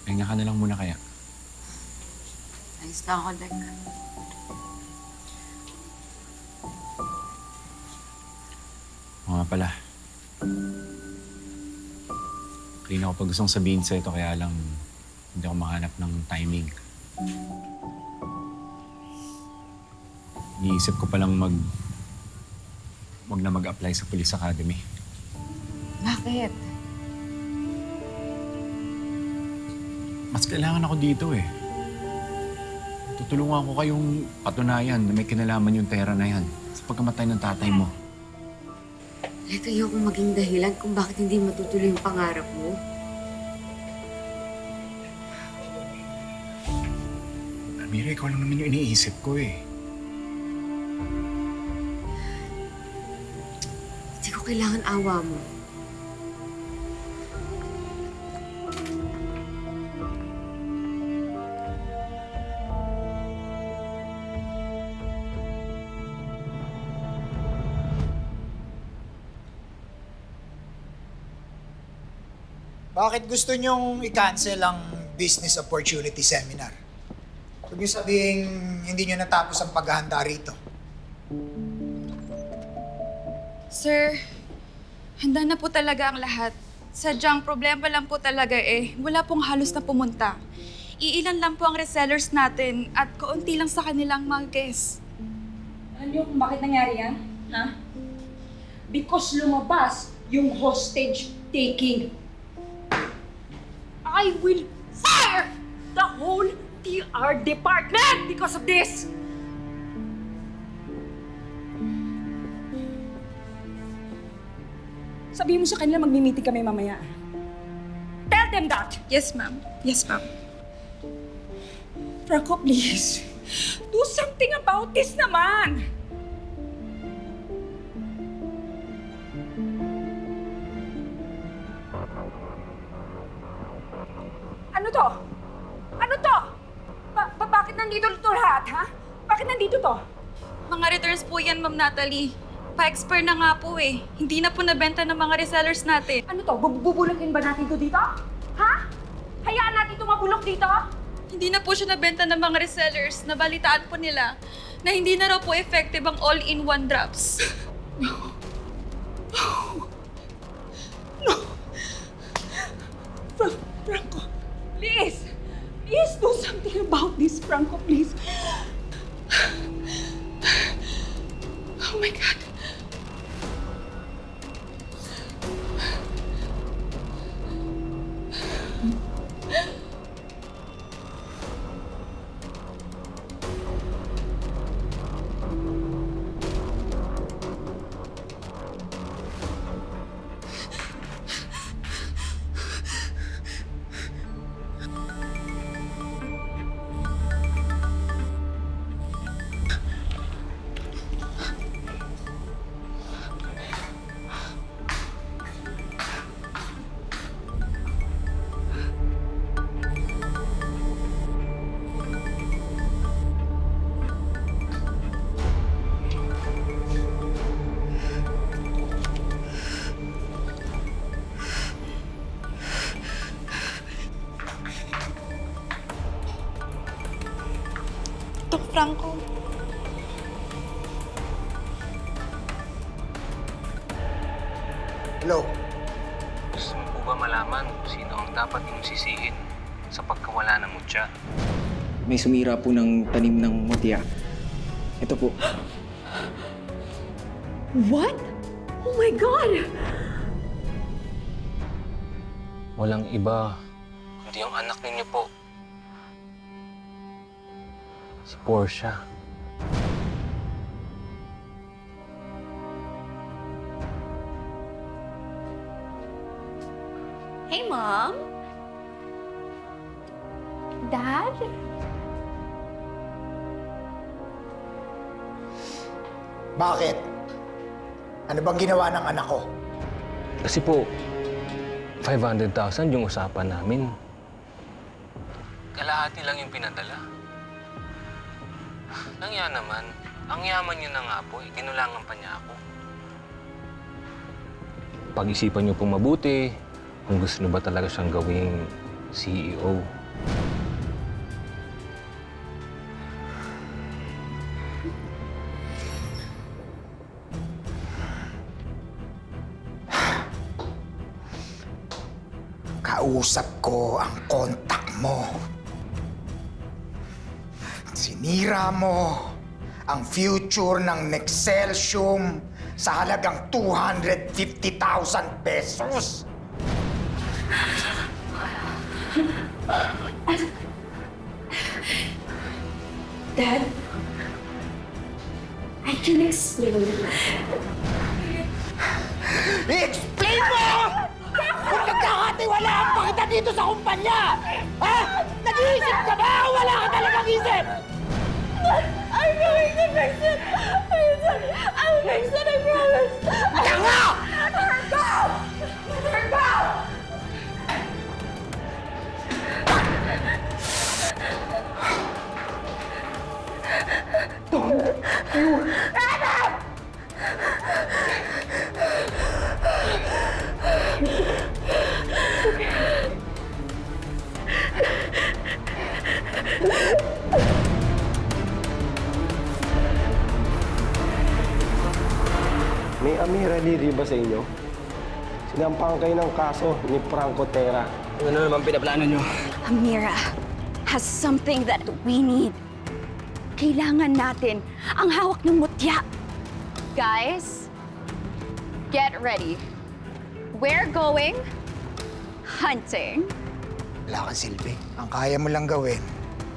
Pahinga ka na lang muna kaya. Ayos lang ako, Dek. Oo nga pala. Kanina ko pa gustong sabihin sa ito kaya lang hindi ako makahanap ng timing. Iniisip ko palang wag na mag-apply sa Police Academy. Bakit? Mas kailangan ako dito eh. Tutulungan ko kayong patunayan na may kinalaman yung pera na yan sa pagkamatay ng tatay mo. Ito yung maging dahilan kung bakit hindi matutuloy yung pangarap mo. Amira, ikaw lang naman yung iniisip ko eh. Hindi ko kailangan awa mo. Bakit gusto nyong i-cancel ang business opportunity seminar? Huwag niyo sabihin hindi niyo natapos ang paghahanda rito. Sir, handa na po talaga ang lahat. Sadyang problema lang po talaga wala pong halos na pumunta. Iilan lang po ang resellers natin at kaunti lang sa kanilang mga guests. Alam niyo kung bakit nangyari yan? Ha? Because lumabas yung hostage taking. I will fire the whole TR department because of this! Sabihin mo sa kanila magmi-meeting kami mamaya. Tell them that! Yes, ma'am. Yes, ma'am. Franco, please. Do something about this naman! Ano to? Ano to? Bakit nandito to lahat, ha? Bakit nandito to? Mga returns po yan, Ma'am Natalie. Pa-expire na nga po Hindi na po nabenta ng mga resellers natin. Ano to? Bubulukin ba natin to dito? Ha? Hayaan natin ito mabulok dito? Hindi na po siya nabenta ng mga resellers. Nabalitaan po nila na hindi na raw po effective ang all-in-one drops. Franco, please! Please do something about this, Franco, please. Oh my God. Dok Franco. Hello? Gusto mo po ba malaman kung sino ang dapat yung sisihin sa pagkawala ng mutya? May sumira po ng tanim ng mutya. Ito po. What? Oh my God! Walang iba, kundi ang anak ninyo po. Si Portia. Hey, Mom? Dad? Bakit? Ano bang ginawa ng anak ko? Kasi po, 500,000 yung usapan namin. Kalahati lang yung pinadala. Nangya naman, ang yaman niyo na nga po, ginulangan pa niya ako. Pag-isipan niyo pong mabuti, kung gusto niyo ba talaga siyang gawing CEO. Kausap ko ang kontak mo. Sinira mo ang future ng Nexcelsium sa halagang 250,000 pesos. Dad, I can explain. I-explain mo! Kung nagkakatiwalaan pa kita dito sa kumpanya! Ha? Nag-iisip ka ba o wala ka talagang isip? I'm going to fix it! I'll fix it, I promise! Tanga! Virgo! Virgo! May Amira Liri ba sa inyo? Sinampahan kayo ng kaso ni Franco Terra. Ano naman pinaplano nyo? Amira has something that we need. Kailangan natin ang hawak ng mutya. Guys, get ready. We're going hunting. Wala kang silbi. Ang kaya mo lang gawin,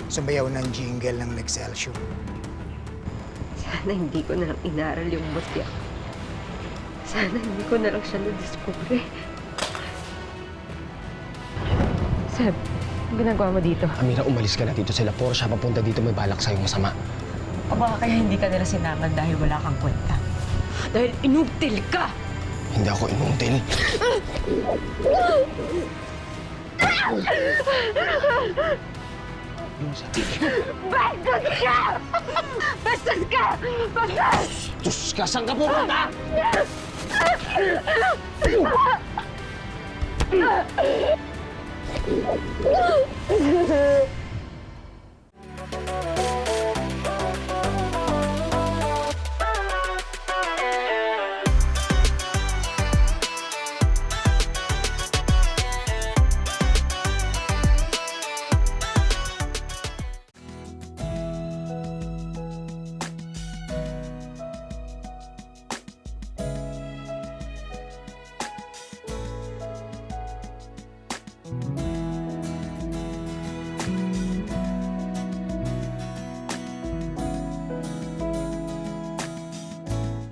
sumayaw ng jingle ng Nexcelsium. Sana hindi ko na lang inaral yung mutya. Sana hindi ko na lang siya na-discover. Seb, ang ginagawa mo dito? Amira, umalis ka na dito sila. Puro siya papunta dito, may balak sa'yo masama. O baka kaya hindi ka nila sinaman dahil wala kang kwenta? Dahil inubtil ka! Hindi ako inuntil. Bastos ka! Bastos ka! Bastos! Diyos ka, saan ka pupunta?